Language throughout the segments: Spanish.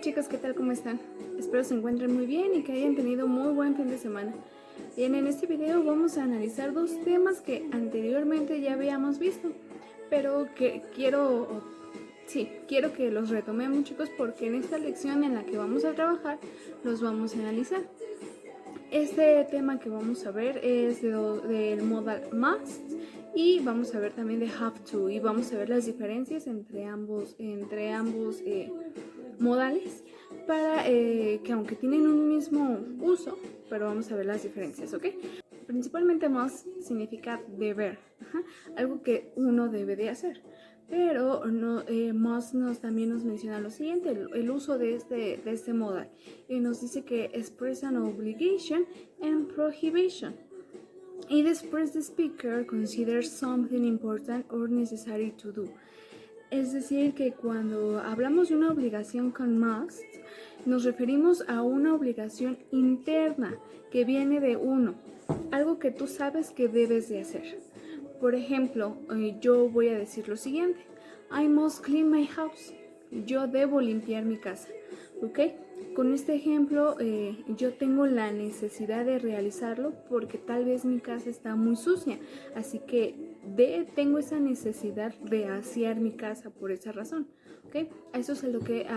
chicos, ¿qué tal? ¿Cómo están? Espero se encuentren muy bien y que hayan tenido muy buen fin de semana. Bien, en este video vamos a analizar dos temas que anteriormente ya habíamos visto, pero que quiero que los retomemos, chicos, porque en esta lección en la que vamos a trabajar los vamos a analizar. Este tema que vamos a ver es del modal must y vamos a ver también de have to, y vamos a ver las diferencias entre ambos modales para que aunque tienen un mismo uso, pero vamos a ver las diferencias, ¿ok? Principalmente must significa deber, algo que uno debe de hacer. Pero no, must también nos menciona lo siguiente, el uso de este modal. Y nos dice que express an obligation and prohibition. It expresses the speaker considers something important or necessary to do. Es decir, que cuando hablamos de una obligación con must, nos referimos a una obligación interna que viene de uno, algo que tú sabes que debes de hacer. Por ejemplo, yo voy a decir lo siguiente: I must clean my house. Yo debo limpiar mi casa, ¿ok? Con este ejemplo, yo tengo la necesidad de realizarlo porque tal vez mi casa está muy sucia, así que tengo esa necesidad de asear mi casa por esa razón, ¿ok? Eso es a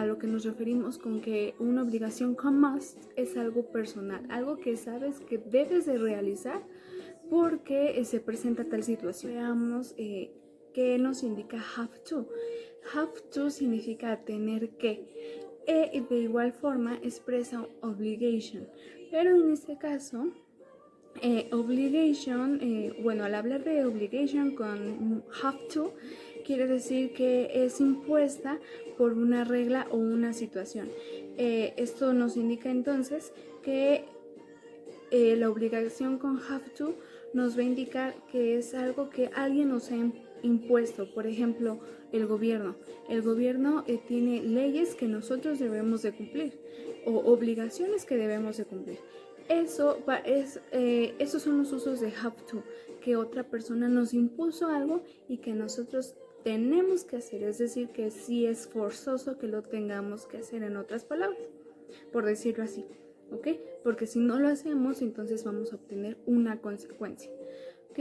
lo que nos referimos con que una obligación con must es algo personal, algo que sabes que debes de realizar porque se presenta tal situación. Veamos qué nos indica have to. Have to significa tener que. De igual forma expresa obligation. Pero en este caso, obligation, bueno, al hablar de obligation con have to, quiere decir que es impuesta por una regla o una situación. Esto nos indica entonces que la obligación con have to nos va a indicar que es algo que alguien nos ha impuesto. Por ejemplo, el gobierno. El gobierno tiene leyes que nosotros debemos de cumplir o obligaciones que debemos de cumplir. Esos son los usos de have to, que otra persona nos impuso algo y que nosotros tenemos que hacer. Es decir, que sí es forzoso que lo tengamos que hacer, en otras palabras, por decirlo así. ¿Ok? Porque si no lo hacemos, entonces vamos a obtener una consecuencia. ¿Ok?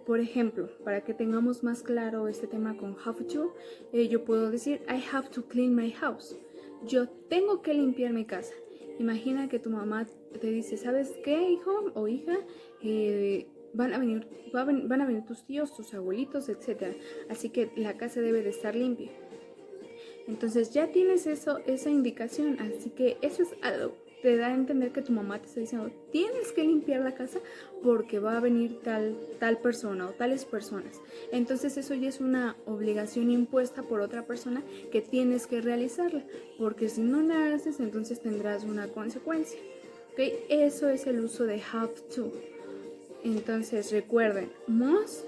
Por ejemplo, para que tengamos más claro este tema con have to, yo puedo decir I have to clean my house. Yo tengo que limpiar mi casa. Imagina que tu mamá te dice, ¿sabes qué, hijo o hija? Van a venir tus tíos, tus abuelitos, etc. Así que la casa debe de estar limpia. Entonces ya tienes esa indicación, así que eso es algo. Te da a entender que tu mamá te está diciendo, tienes que limpiar la casa porque va a venir tal persona o tales personas. Entonces eso ya es una obligación impuesta por otra persona que tienes que realizarla, porque si no la haces, entonces tendrás una consecuencia. ¿Okay? Eso es el uso de have to. Entonces recuerden, must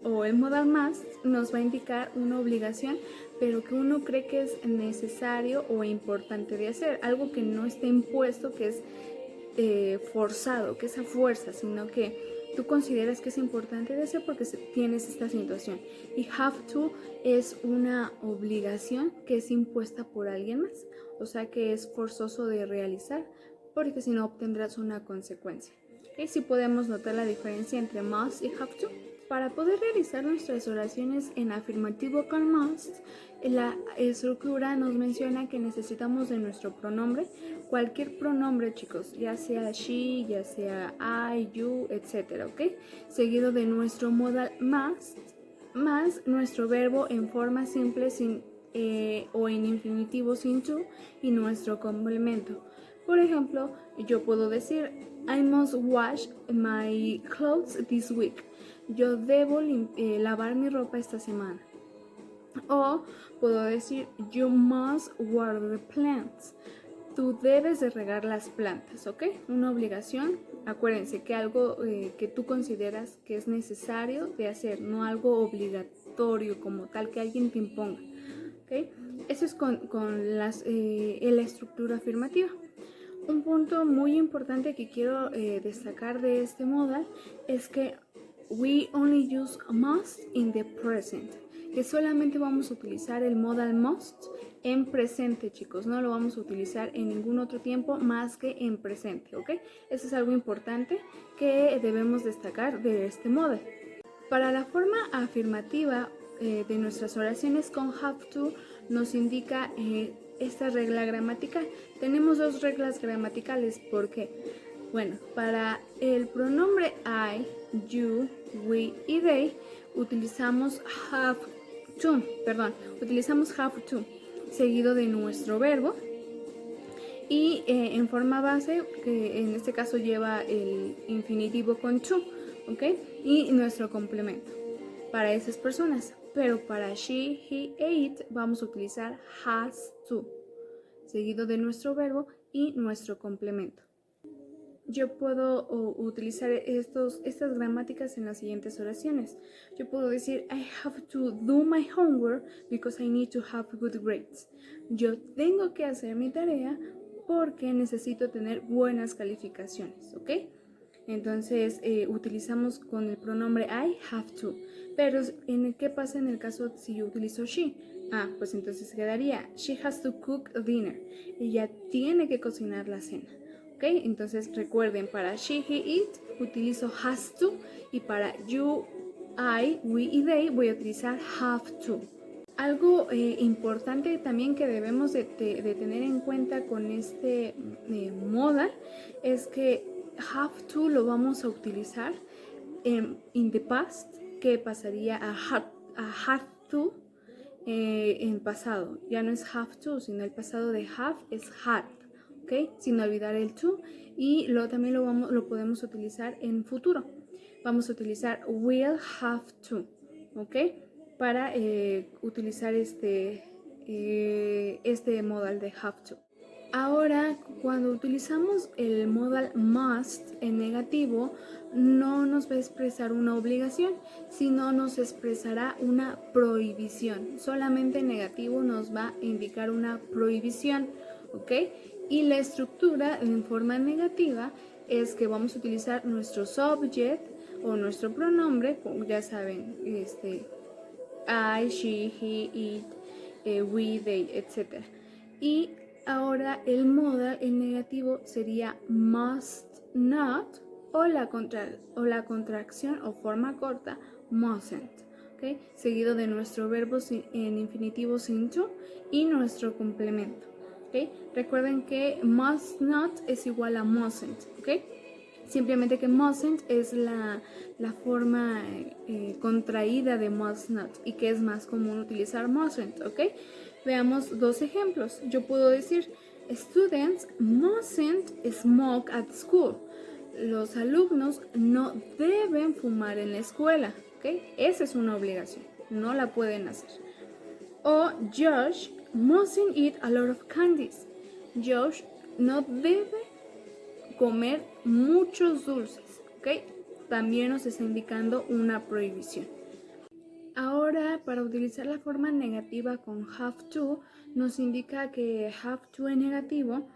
o el modal must nos va a indicar una obligación, pero que uno cree que es necesario o importante de hacer, algo que no está impuesto, que es forzado, que es a fuerza, sino que tú consideras que es importante de hacer porque tienes esta situación. Y have to es una obligación que es impuesta por alguien más, o sea que es forzoso de realizar, porque si no obtendrás una consecuencia. ¿Okay? Si podemos notar la diferencia entre must y have to. Para poder realizar nuestras oraciones en afirmativo con must, la estructura nos menciona que necesitamos de nuestro pronombre, cualquier pronombre, chicos, ya sea she, ya sea I, you, etc. ¿Ok? Seguido de nuestro modal must, más nuestro verbo en forma simple o en infinitivo sin to y nuestro complemento. Por ejemplo, yo puedo decir I must wash my clothes this week. Yo debo lavar mi ropa esta semana. O puedo decir you must water the plants. Tú debes de regar las plantas, ¿ok? Una obligación. Acuérdense que algo que tú consideras que es necesario de hacer, no algo obligatorio como tal que alguien te imponga, ¿ok? Eso es con la estructura afirmativa. Un punto muy importante que quiero destacar de este modal es que we only use must in the present. que solamente vamos a utilizar el modal must en presente, chicos. No lo vamos a utilizar en ningún otro tiempo más que en presente, ¿ok? Eso es algo importante que debemos destacar de este modal. Para la forma afirmativa de nuestras oraciones con have to nos indica esta regla gramatical. Tenemos dos reglas gramaticales. ¿Por qué? Bueno, para el pronombre I, you, we y they utilizamos have to seguido de nuestro verbo y en forma base, que en este caso lleva el infinitivo con to, ¿ok? Y nuestro complemento para esas personas. Pero para she, he e it vamos a utilizar has to, seguido de nuestro verbo y nuestro complemento. Yo puedo utilizar estas gramáticas en las siguientes oraciones. Yo puedo decir, I have to do my homework because I need to have good grades. Yo tengo que hacer mi tarea porque necesito tener buenas calificaciones, ¿ok? Entonces utilizamos con el pronombre I have to. Pero ¿qué pasa en el caso si yo utilizo she? Pues entonces quedaría she has to cook dinner. Ella tiene que cocinar la cena. ¿Ok? Entonces recuerden, para she, he, it utilizo has to y para you, I, we y they voy a utilizar have to. Algo importante también que debemos de tener en cuenta con este modal es que have to lo vamos a utilizar in the past, que pasaría a have to en pasado. Ya no es have to, sino el pasado de have es had. ¿Okay? Sin olvidar el to, y también lo podemos utilizar en futuro. Vamos a utilizar will have to, ¿ok? Para utilizar este modal de have to. Ahora, cuando utilizamos el modal must en negativo, no nos va a expresar una obligación, sino nos expresará una prohibición. Solamente en negativo nos va a indicar una prohibición, ¿ok? Y la estructura en forma negativa es que vamos a utilizar nuestro subject o nuestro pronombre, como ya saben, I, she, he, it, we, they, etc. Y ahora el modal en negativo sería must not o la contracción o forma corta mustn't, ¿okay? Seguido de nuestro verbo en infinitivo sin to y nuestro complemento. ¿Okay? Recuerden que must not es igual a mustn't, ¿okay? Simplemente que mustn't es la forma contraída de must not y que es más común utilizar mustn't, ¿ok? Veamos dos ejemplos. Yo puedo decir, students mustn't smoke at school. Los alumnos no deben fumar en la escuela, ¿ok? Esa es una obligación, no la pueden hacer. O Josh mustn't eat a lot of candies. Josh no debe comer muchos dulces, ¿ok? También nos está indicando una prohibición. Ahora, para utilizar la forma negativa con have to, nos indica que have to en negativo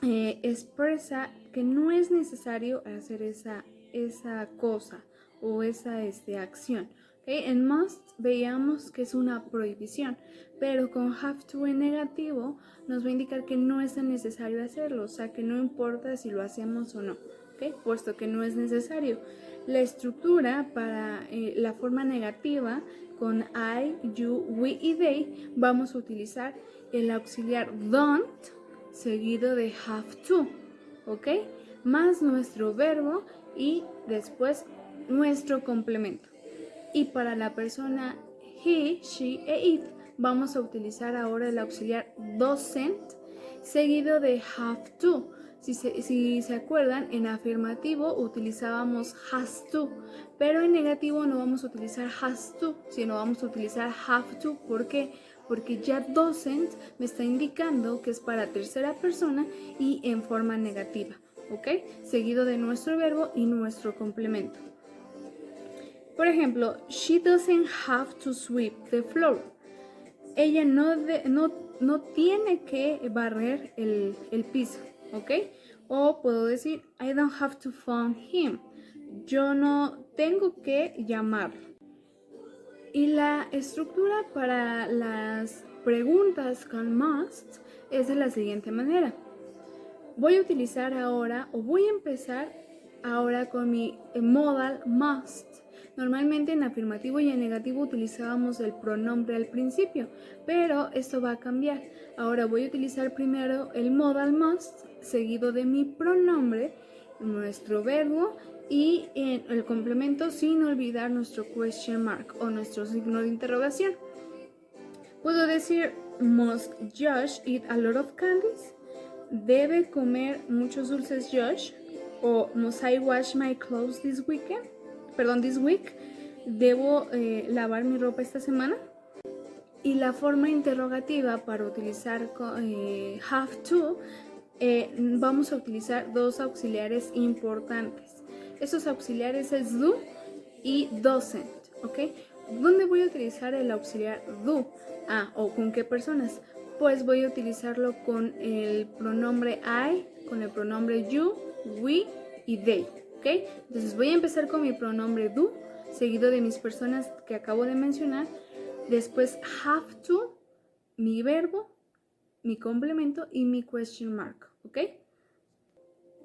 expresa que no es necesario hacer esa cosa o esa acción. ¿Okay? En must veíamos que es una prohibición, pero con have to en negativo nos va a indicar que no es tan necesario hacerlo, o sea que no importa si lo hacemos o no, ¿okay? Puesto que no es necesario. La estructura para la forma negativa con I, you, we y they vamos a utilizar el auxiliar don't seguido de have to, ¿ok? Más nuestro verbo y después nuestro complemento. Y para la persona he, she e it vamos a utilizar ahora el auxiliar doesn't seguido de have to. Si se acuerdan, en afirmativo utilizábamos has to, pero en negativo no vamos a utilizar has to, sino vamos a utilizar have to. ¿Por qué? Porque ya doesn't me está indicando que es para tercera persona y en forma negativa, ¿ok? Seguido de nuestro verbo y nuestro complemento. Por ejemplo, she doesn't have to sweep the floor. Ella no tiene que barrer el piso, ¿ok? O puedo decir, I don't have to phone him. Yo no tengo que llamarlo. Y la estructura para las preguntas con must es de la siguiente manera. Voy a utilizar ahora, o voy a empezar ahora con mi modal must. Normalmente en afirmativo y en negativo utilizábamos el pronombre al principio, pero esto va a cambiar. Ahora voy a utilizar primero el modal must, seguido de mi pronombre, nuestro verbo y el complemento, sin olvidar nuestro question mark o nuestro signo de interrogación. Puedo decir, must Josh eat a lot of candies? ¿Debe comer muchos dulces Josh? O must I wash my clothes this weekend? This week. ¿Debo lavar mi ropa esta semana? Y la forma interrogativa para utilizar have to, vamos a utilizar dos auxiliares importantes. Esos auxiliares es do y doesn't, ¿ok? ¿Dónde voy a utilizar el auxiliar do? ¿O con qué personas? Pues voy a utilizarlo con el pronombre I, con el pronombre you, we y they, ¿ok? Entonces voy a empezar con mi pronombre do, seguido de mis personas que acabo de mencionar. Después have to, mi verbo, mi complemento y mi question mark, ¿ok?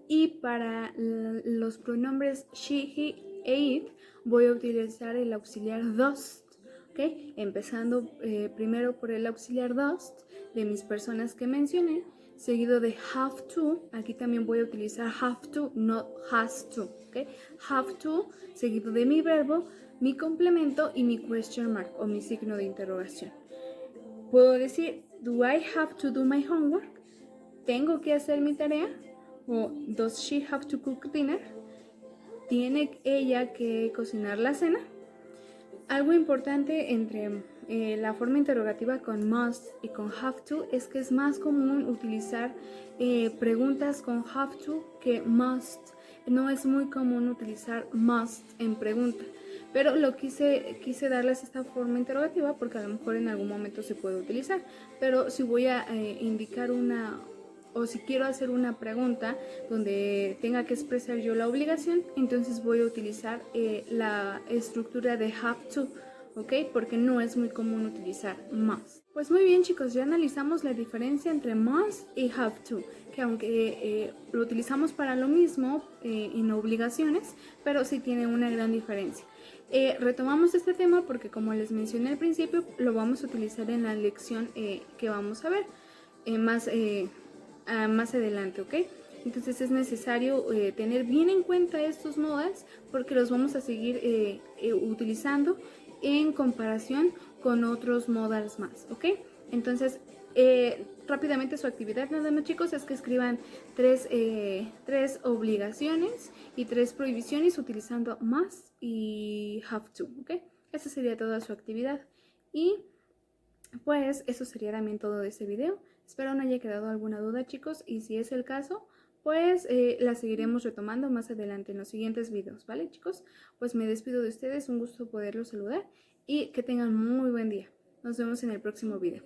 Y para los pronombres she, he e it voy a utilizar el auxiliar does, ¿ok? Empezando primero por el auxiliar does de mis personas que mencioné, seguido de have to. Aquí también voy a utilizar have to, no has to, ¿ok? Have to, seguido de mi verbo, mi complemento y mi question mark o mi signo de interrogación. Puedo decir, do I have to do my homework? ¿Tengo que hacer mi tarea? O does she have to cook dinner? ¿Tiene ella que cocinar la cena? Algo importante entre la forma interrogativa con must y con have to es que es más común utilizar preguntas con have to que must. No es muy común utilizar must en pregunta, pero lo quise darles esta forma interrogativa porque a lo mejor en algún momento se puede utilizar. Pero si voy a indicar o si quiero hacer una pregunta donde tenga que expresar yo la obligación, entonces voy a utilizar la estructura de have to, ¿ok? Porque no es muy común utilizar must. Pues muy bien, chicos, ya analizamos la diferencia entre must y have to, que aunque lo utilizamos para lo mismo en obligaciones, pero sí tiene una gran diferencia. Retomamos este tema porque, como les mencioné al principio, lo vamos a utilizar en la lección que vamos a ver más adelante, ¿ok? Entonces es necesario tener bien en cuenta estos modals porque los vamos a seguir utilizando en comparación con otros modals más, ¿ok? Entonces, rápidamente su actividad, nada más, chicos, es que escriban tres obligaciones y 3 prohibiciones utilizando must y have to, ¿ok? Esa sería toda su actividad. Y pues eso sería también todo de este video. Espero no haya quedado alguna duda, chicos, y si es el caso, pues la seguiremos retomando más adelante en los siguientes videos, ¿vale, chicos? Pues me despido de ustedes, un gusto poderlos saludar y que tengan muy buen día. Nos vemos en el próximo video.